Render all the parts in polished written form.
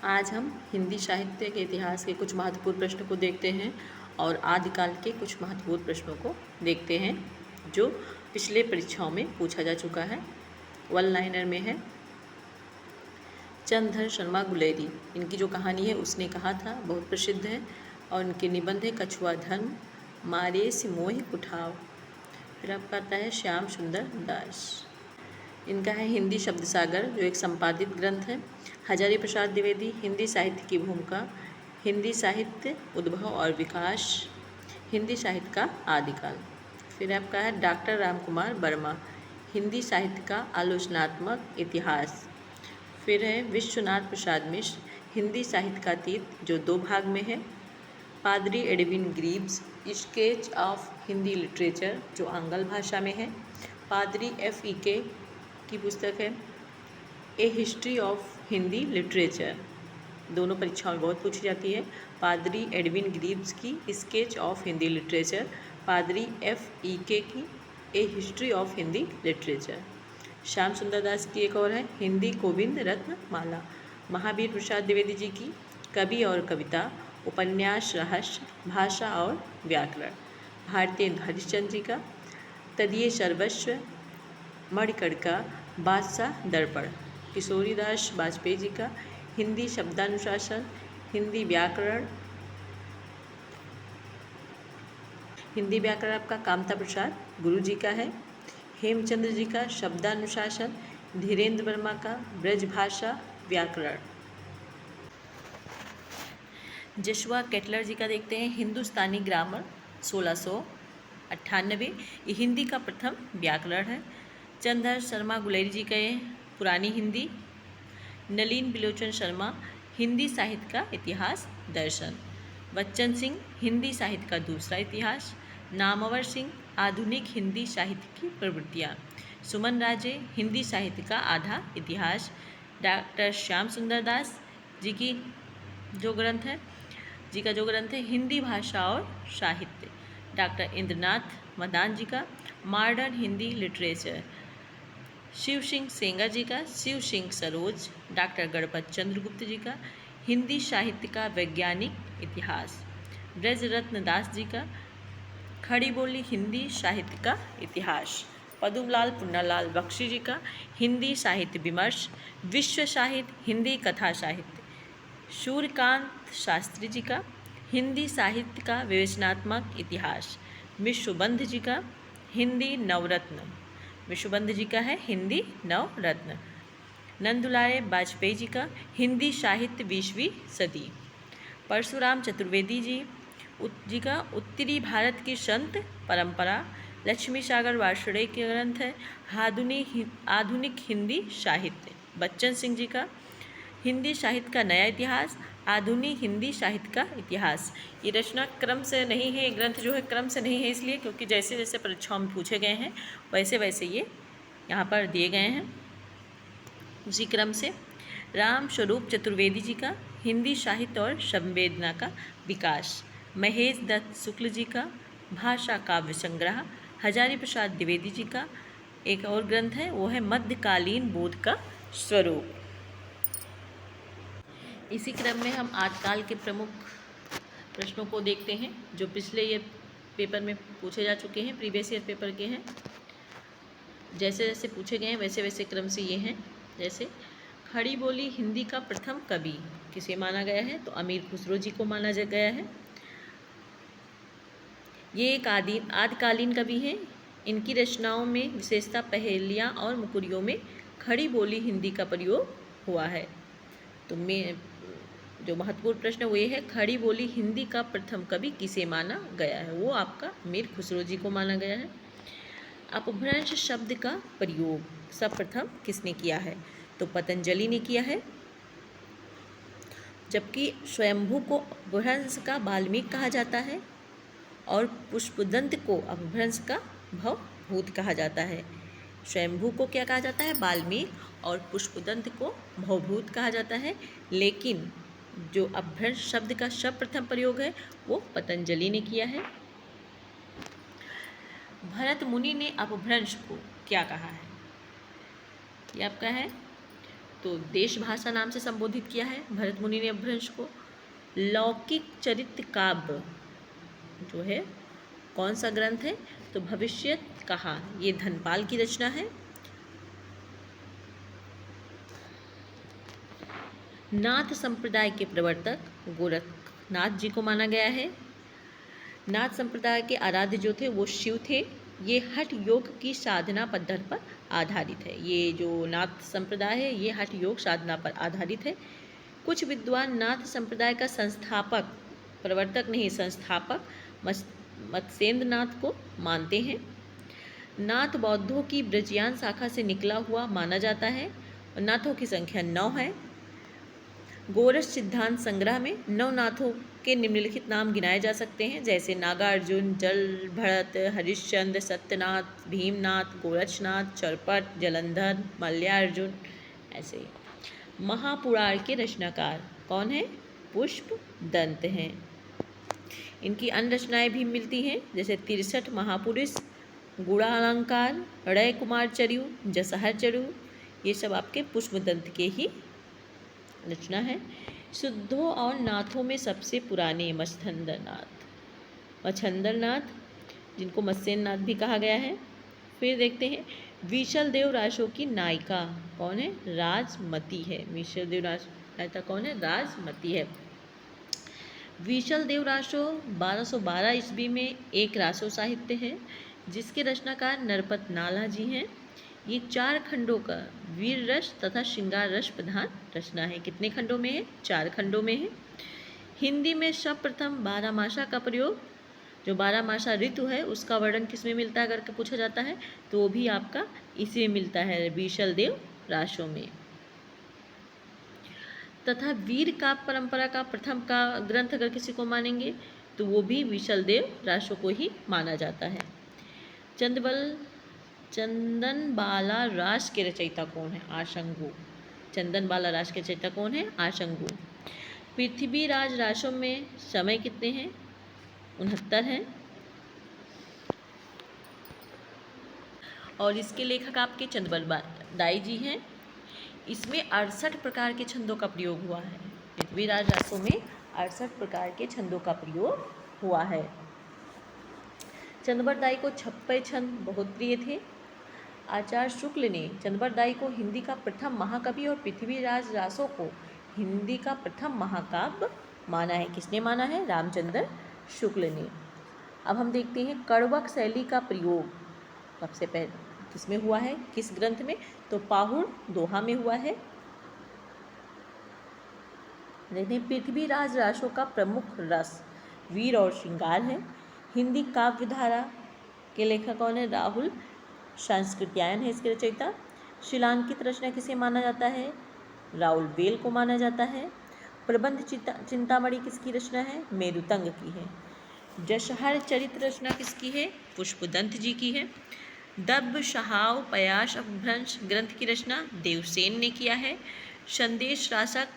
आज हम हिंदी साहित्य के इतिहास के कुछ महत्वपूर्ण प्रश्नों को देखते हैं और आदिकाल के कुछ महत्वपूर्ण प्रश्नों को देखते हैं जो पिछले परीक्षाओं में पूछा जा चुका है। वन लाइनर में है, चंद्रधर शर्मा गुलेरी, इनकी जो कहानी है उसने कहा था, बहुत प्रसिद्ध है। और इनके निबंध है कछुआ धर्म, मारे सिमोह उठाव। फिर आपका आता है श्याम सुंदर दास, इनका है हिंदी शब्द सागर जो एक संपादित ग्रंथ है। हजारी प्रसाद द्विवेदी, हिंदी साहित्य की भूमिका, हिंदी साहित्य उद्भव और विकास, हिंदी साहित्य का आदिकाल। फिर आपका है डॉक्टर रामकुमार वर्मा, हिंदी साहित्य का आलोचनात्मक इतिहास। फिर है विश्वनाथ प्रसाद मिश्र, हिंदी साहित्य का अतीत जो 2 भाग में है। पादरी Edwin Greaves, sketch of Hindi literature जो आंग्ल भाषा में है। पादरी FEK की पुस्तक है A history of Hindi literature, दोनों परीक्षाओं में बहुत पूछी जाती है। पादरी एडविन ग्रीव्स की स्केच ऑफ हिंदी लिटरेचर, पादरी FEK की A history of Hindi literature. Shyam Sundar Das की एक और है हिंदी गोविंद रत्न माला। महावीर प्रसाद द्विवेदी जी की कवि और कविता, उपन्यास, रहस्य, भाषा और व्याकरण। भारतेंदु हरिश्चंद्र जी का तदीय सर्वस्व, मणिकर्णिका, बादशाह दर्पण। किशोरीदास वाजपेयी जी का हिंदी शब्दानुशासन, हिंदी व्याकरण। हिंदी व्याकरण आपका कामता प्रसाद गुरु जी का है। हेमचंद्र जी का शब्दानुशासन, धीरेन्द्र वर्मा का ब्रजभाषा व्याकरण। जशुआ केटलर जी का देखते हैं हिंदुस्तानी ग्रामर 1698, ये हिंदी का प्रथम व्याकरण है। चंद्रधर शर्मा गुलेरी जी का ये पुरानी हिंदी। नलिन बिलोचन शर्मा, हिंदी साहित्य का इतिहास दर्शन। बच्चन सिंह, हिंदी साहित्य का दूसरा इतिहास। नामवर सिंह, आधुनिक हिंदी साहित्य की प्रवृत्तियाँ। सुमन राजे, हिंदी साहित्य का आधा इतिहास। डॉक्टर श्याम सुंदर दास जी की जो ग्रंथ है हिंदी भाषा और साहित्य। डॉक्टर इंद्रनाथ मदान जी का मॉडर्न हिंदी लिटरेचर। शिव सिंह सेंगर जी का शिव सिंह सरोज। डॉक्टर गणपत चंद्रगुप्त जी का हिंदी साहित्य का वैज्ञानिक इतिहास। ब्रजरत्न दास जी का खड़ी बोली हिंदी साहित्य का इतिहास। पद्मलाल पुन्नालाल बख्शी जी का हिंदी साहित्य विमर्श। विश्व साहित्य, हिंदी कथा साहित्य। सूर्यकांत शास्त्री जी का हिंदी साहित्य का विवेचनात्मक इतिहास। विश्वबंध जी का हिंदी नवरत्न, विश्वबंध जी का है हिंदी नवरत्न। नंदुलारे वाजपेयी जी का हिंदी साहित्य 20वीं सदी। परशुराम चतुर्वेदी जी का उत्तरी भारत की संत परंपरा। लक्ष्मी सागर वार्ष्णेय के ग्रंथ है आधुनिक हिंदी साहित्य। बच्चन सिंह जी का हिंदी साहित्य का नया इतिहास, आधुनिक हिंदी साहित्य का इतिहास। ये रचना क्रम से नहीं है, ग्रंथ जो है क्रम से नहीं है इसलिए क्योंकि जैसे जैसे परीक्षाओं में पूछे गए हैं वैसे वैसे ये यहाँ पर दिए गए हैं उसी क्रम से। राम स्वरूप चतुर्वेदी जी का हिंदी साहित्य और संवेदना का विकास। महेश दत्त शुक्ल जी का भाषा काव्य संग्रह। हजारी प्रसाद द्विवेदी जी का एक और ग्रंथ है वो है मध्यकालीन बोध का स्वरूप। इसी क्रम में हम आदिकाल के प्रमुख प्रश्नों को देखते हैं जो पिछले ये पेपर में पूछे जा चुके हैं, प्रीवियस ईयर पेपर के हैं। जैसे जैसे पूछे गए हैं वैसे वैसे क्रम से ये हैं। जैसे खड़ी बोली हिंदी का प्रथम कवि किसे माना गया है, तो अमीर खुसरो जी को माना गया है। ये एक आदिकालीन कवि हैं। इनकी रचनाओं में विशेषता पहेलियाँ और मुकुरियों में खड़ी बोली हिंदी का प्रयोग हुआ है। तो जो महत्वपूर्ण प्रश्न है वो ये है खड़ी बोली हिंदी का प्रथम कवि किसे माना गया है, वो आपका मीर खुसरो जी को माना गया है। अपभ्रंश शब्द का प्रयोग सर्वप्रथम किसने किया है, तो पतंजलि ने किया है। जबकि स्वयंभू को अपभ्रंश का वाल्मीकि कहा जाता है और पुष्पदंत को अपभ्रंश का भवभूत कहा जाता है। स्वयंभू को क्या कहा जाता है, वाल्मीकि, और पुष्पदंत को भवभूत कहा जाता है। लेकिन जो अपभ्रंश शब्द का सर्वप्रथम प्रयोग है वो पतंजलि ने किया है। भरत मुनि ने अपभ्रंश को क्या कहा है, ये आपका है तो देश भाषा नाम से संबोधित किया है भरत मुनि ने अपभ्रंश को। लौकिक चरित्र काव्य जो है कौन सा ग्रंथ है, तो भविष्य कहा, ये धनपाल की रचना है। नाथ संप्रदाय के प्रवर्तक गोरखनाथ जी को माना गया है। नाथ संप्रदाय के आराध्य जो थे वो शिव थे। ये हठ योग की साधना पद्धति पर आधारित है। ये जो नाथ संप्रदाय है ये हठ योग साधना पर आधारित है। कुछ विद्वान नाथ संप्रदाय का संस्थापक, प्रवर्तक नहीं संस्थापक मत्स्येंद्र नाथ को मानते हैं। नाथ बौद्धों की ब्रजियान शाखा से निकला हुआ माना जाता है और नाथों की संख्या 9 है। गोरस सिद्धांत संग्रह में 9 नाथों के निम्नलिखित नाम गिनाए जा सकते हैं, जैसे नागार्जुन, जल भरत, हरिश्चंद्र, सत्यनाथ, भीमनाथ, गोरक्षनाथ, चरपट, जलंधर, मल्यार्जुन, ऐसे ही। महापुराण के रचनाकार कौन है, पुष्प दंत हैं। इनकी अन्य रचनाएं भी मिलती हैं, जैसे 63 महापुरुष, गुणालंकार, रय कुमार चरु, जसहर चरु, ये सब आपके पुष्पदंत के ही रचना है। शुद्धों और नाथों में सबसे पुराने मच्छंदरनाथ जिनको मत्स्येंद्र नाथ भी कहा गया है। फिर देखते हैं विशल देव राशों की नायिका कौन है, राजमती है। विशल देव नायिका कौन है, राजमती है। विशल देव राशो 1212 ईस्वी में एक रासो साहित्य है जिसके रचनाकार नरपत नाला जी हैं। ये 4 खंडों का वीर रस तथा श्रृंगार रस प्रधान रचना है। कितने खंडों में है, 4 खंडों में है। हिंदी में सर्वप्रथम 12मासा का प्रयोग, जो 12मासा ऋतु है उसका वर्णन किस में मिलता है अगर पूछा जाता है तो वो भी आपका इसी में मिलता है, विशल देव राशों में। तथा वीर काव्य परंपरा का प्रथम का ग्रंथ अगर किसी को मानेंगे तो वो भी विशल देव राशों को ही माना जाता है। चंदनबाला रास के रचयिता कौन है, आशंगु। चंदनबाला रास के रचयिता कौन है, आशंगु। पृथ्वीराज रासों में समय कितने हैं, 69 हैं। और इसके लेखक आपके चंद्रबल दाई जी हैं। इसमें 68 प्रकार के छंदों का प्रयोग हुआ है। पृथ्वीराज रासों में 68 प्रकार के छंदों का प्रयोग हुआ है। चंद्रबरदाई को 56 छंद बहुत प्रिय थे। आचार्य शुक्ल ने चंद्रबरदाई को हिंदी का प्रथम महाकवि और पृथ्वीराज रासों को हिंदी का प्रथम महाकाव्य माना है। किसने माना है, रामचंद्र शुक्ल ने। अब हम देखते हैं कड़वक शैली का प्रयोग सबसे पहले किसमें हुआ है, किस ग्रंथ में, तो पाहुड़ दोहा में हुआ है। देखते हैं पृथ्वीराज रासों का प्रमुख रस वीर और श्रृंगार है। हिंदी काव्य धारा के लेखक कौन है, राहुल सांस्कृत्यायन है इसके रचयिता। शिलांकित रचना किसे माना जाता है, राहुल बेल को माना जाता है। प्रबंध चिंतामणि किसकी रचना है, मेरुतंग की है। जसहर चरित्र रचना किसकी है, पुष्पदंत जी की है। दब्ब शहाव पयास अपभ्रंश ग्रंथ की रचना देवसेन ने किया है। संदेश रासक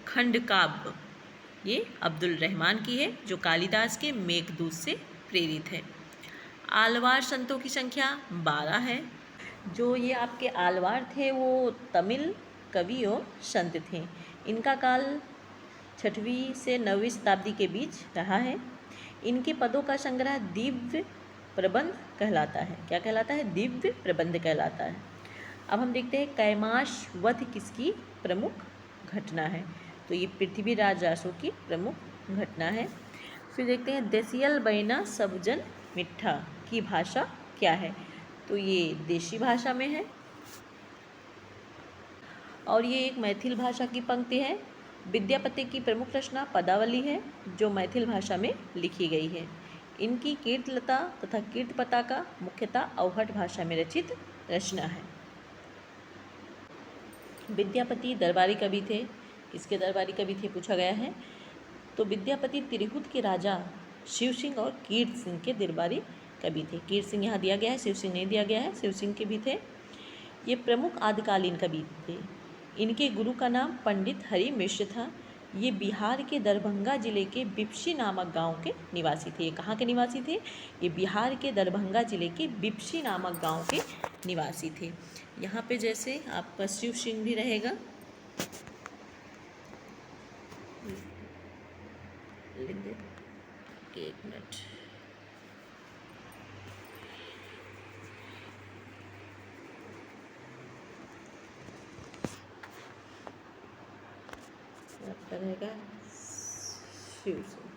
खंड काव्य ये अब्दुल रहमान की है जो कालिदास के मेघदूत से प्रेरित है। आलवार संतों की संख्या 12 है। जो ये आपके आलवार थे वो तमिल कवि और संत थे। इनका काल 6वीं से 9वीं शताब्दी के बीच रहा है। इनके पदों का संग्रह दिव्य प्रबंध कहलाता है। क्या कहलाता है, दिव्य प्रबंध कहलाता है। अब हम देखते हैं कैमाश वध किसकी प्रमुख घटना है, तो ये पृथ्वीराज रासों की प्रमुख घटना है। फिर देखते हैं देसियल बैना सबजन मिठा की भाषा क्या है, तो ये देशी भाषा में है और ये एक मैथिल भाषा की पंक्ति है। विद्यापति की प्रमुख रचना पदावली है जो मैथिल भाषा में लिखी गई है। इनकी कीर्तलता तथा कीर्तपताका मुख्यतः अवहट भाषा में रचित रचना है। विद्यापति दरबारी कवि थे। किसके दरबारी कवि थे पूछा गया है, तो विद्यापति तिरहुत के राजा शिव सिंह और कीर्त सिंह के दरबारी कवि थे। कीर्त सिंह यहाँ दिया गया है, शिव सिंह नहीं दिया गया है, शिव सिंह के भी थे। ये प्रमुख आदिकालीन कवि थे। इनके गुरु का नाम पंडित हरि मिश्र था। ये बिहार के दरभंगा जिले के बिपशी नामक गांव के निवासी थे। ये कहाँ के निवासी थे, ये बिहार के दरभंगा जिले के बिपशी नामक गांव के निवासी थे। यहाँ पे जैसे आपका शिव सिंह भी रहेगा, लिख दे कि 1 मिनट। आपका रहेगा शिव सिंह।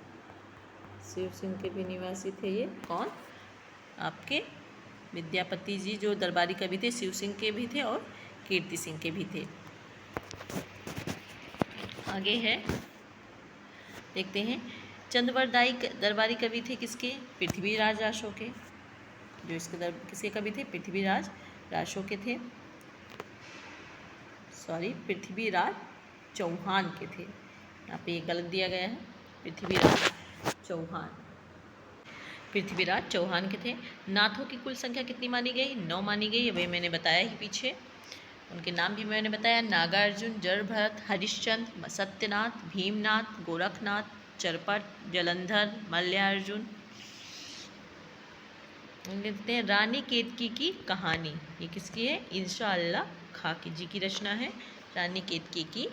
शिव सिंह के भी निवासी थे ये। कौन? आपके विद्यापति जी जो दरबारी कवि थे, शिव सिंह के भी थे और कीर्ति सिंह के भी थे। आगे है, देखते हैं। चंद्रवरदायी दरबारी कवि थे किसके? पृथ्वीराज रासो के। जो इसके किसके कवि थे? पृथ्वीराज रासो के थे। सॉरी, पृथ्वीराज चौहान के थे। यहाँ पे ये गलत दिया गया है, पृथ्वीराज चौहान। पृथ्वीराज चौहान के थे। नाथों की कुल संख्या कितनी मानी गई? 9 मानी गई। अभी मैंने बताया ही पीछे, उनके नाम भी मैंने बताया। नागार्जुन, जड़भरत, हरिश्चंद्र, सत्यनाथ, भीमनाथ, गोरखनाथ, चरपट, जलंधर, मल्यार्जुन। देखते हैं रानी केतकी की कहानी। ये किसकी है? इंशाअल्लाह खाकी जी की रचना है, रानी केतकी की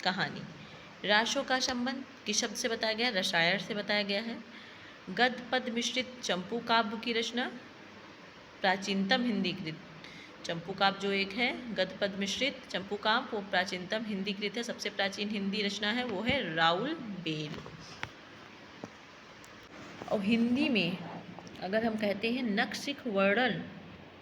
कहानी। रासों का संबंध किस शब्द से बताया गया? रसायन से बताया गया है। गद्य पद मिश्रित चंपू काव्य की रचना प्राचीनतम हिंदी कृत। चंपू काव्य जो एक है गद्य पद मिश्रित चंपू काव्य, वो प्राचीनतम हिंदी कृत है। सबसे प्राचीन हिंदी रचना है वो है राउल बेल। और हिंदी में अगर हम कहते हैं नखशिख वर्णन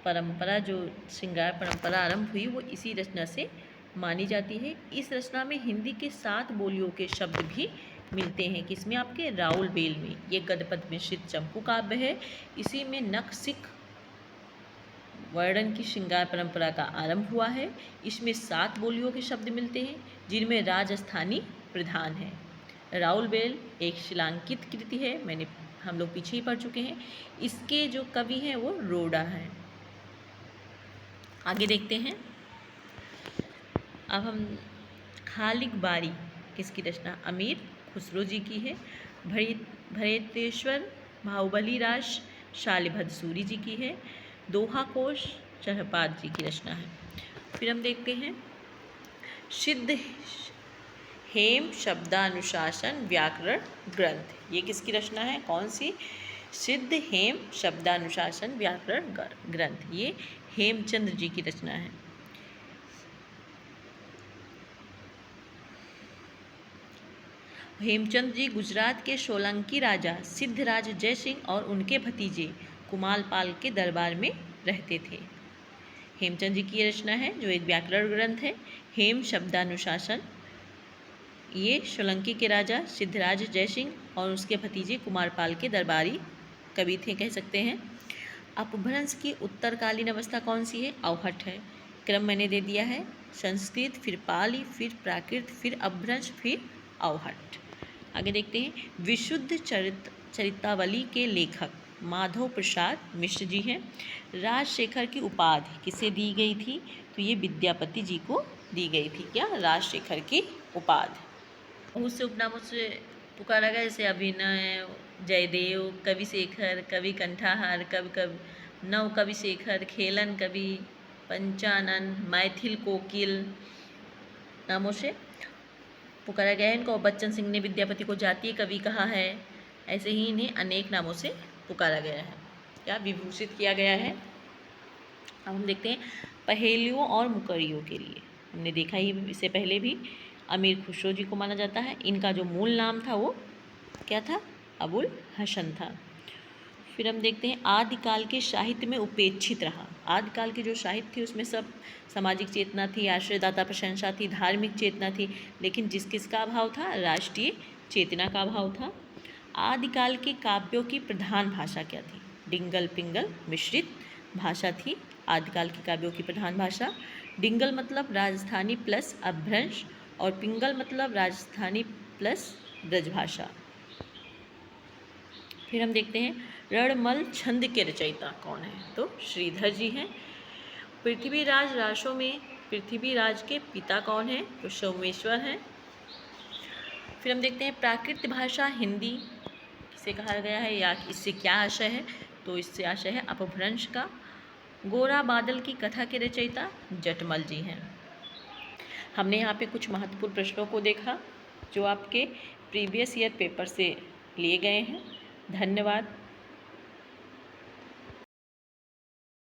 परंपरा, जो श्रृंगार परंपरा आरंभ हुई वो इसी रचना से मानी जाती है। इस रचना में हिंदी के 7 बोलियों के शब्द भी मिलते हैं। किसमें? आपके राउल बेल में। ये गद्यपद मिश्रित चंपू काव्य है। इसी में नखशिख वर्णन की श्रृंगार परंपरा का आरंभ हुआ है। इसमें 7 बोलियों के शब्द मिलते हैं जिनमें राजस्थानी प्रधान है। राउल बेल एक शिलांकित कृति है, हम लोग पीछे ही पढ़ चुके हैं। इसके जो कवि हैं वो रोड़ा हैं। आगे देखते हैं। अब हम खालिक बारी किसकी रचना? अमीर खुसरो जी की है। भरेतेश्वर बाहुबली राज शालिभद्र सूरी जी की है। दोहा कोश चरपाद जी की रचना है। फिर हम देखते हैं सिद्ध हेम शब्दानुशासन व्याकरण ग्रंथ। ये किसकी रचना है? कौन सी? सिद्ध हेम शब्दानुशासन व्याकरण ग्रंथ। ये हेमचंद्र जी की रचना है। हेमचंद जी गुजरात के सोलंकी राजा सिद्धराज जयसिंह और उनके भतीजे कुमारपाल के दरबार में रहते थे। हेमचंद जी की रचना है जो एक व्याकरण ग्रंथ है, हेम शब्दानुशासन। ये सोलंकी के राजा सिद्धराज जयसिंह और उसके भतीजे कुमारपाल के दरबारी कवि थे, कह सकते हैं। अपभ्रंश की उत्तरकालीन अवस्था कौन सी है? अवहट है। क्रम मैंने दे दिया है, संस्कृत, फिर पाली, फिर प्राकृत, फिर अपभ्रंश, फिर अवहट। आगे देखते हैं। विशुद्ध चरितावली के लेखक माधव प्रसाद मिश्र जी हैं। राजशेखर की उपाधि किसे दी गई थी? तो ये विद्यापति जी को दी गई थी। क्या? राजशेखर की उपाधि। बहुत से उपनामों से पुकारा गया, जैसे अभिनय, जयदेव, कवि शेखर, कवि कंठाहार, नव कवि शेखर, खेलन कवि, पंचानन, मैथिल कोकिल नामों से पुकारा गया है इनको। और बच्चन सिंह ने विद्यापति को जातीय कवि कहा है। ऐसे ही इन्हें अनेक नामों से पुकारा गया है, क्या विभूषित किया गया है। अब हम देखते हैं पहेलियों और मुकरियों के लिए। हमने देखा ही इससे पहले भी, अमीर खुसरो जी को माना जाता है। इनका जो मूल नाम था वो क्या था? अबुल हसन था। फिर हम देखते हैं आदिकाल के साहित्य में उपेक्षित रहा। आदिकाल की जो साहित्य थी उसमें सब सामाजिक चेतना थी, आश्रयदाता प्रशंसा थी, धार्मिक चेतना थी, लेकिन किसका अभाव था? राष्ट्रीय चेतना का अभाव था। आदिकाल के काव्यों की प्रधान भाषा क्या थी? डिंगल पिंगल मिश्रित भाषा थी आदिकाल की काव्यों की प्रधान भाषा। डिंगल मतलब राजस्थानी प्लस अपभ्रंश और पिंगल मतलब राजस्थानी प्लस ब्रजभाषा। फिर हम देखते हैं रणमल छंद के रचयिता कौन है? तो श्रीधर जी हैं। पृथ्वीराज रासों में पृथ्वीराज के पिता कौन हैं? तो सोमेश्वर हैं। फिर हम देखते हैं प्राकृत भाषा हिंदी किसे कहा गया है या इससे क्या आशय है? तो इससे आशय है अपभ्रंश का। गोरा बादल की कथा के रचयिता जटमल जी हैं। हमने यहाँ पे कुछ महत्वपूर्ण प्रश्नों को देखा जो आपके प्रीवियस ईयर पेपर से लिए गए हैं। धन्यवाद।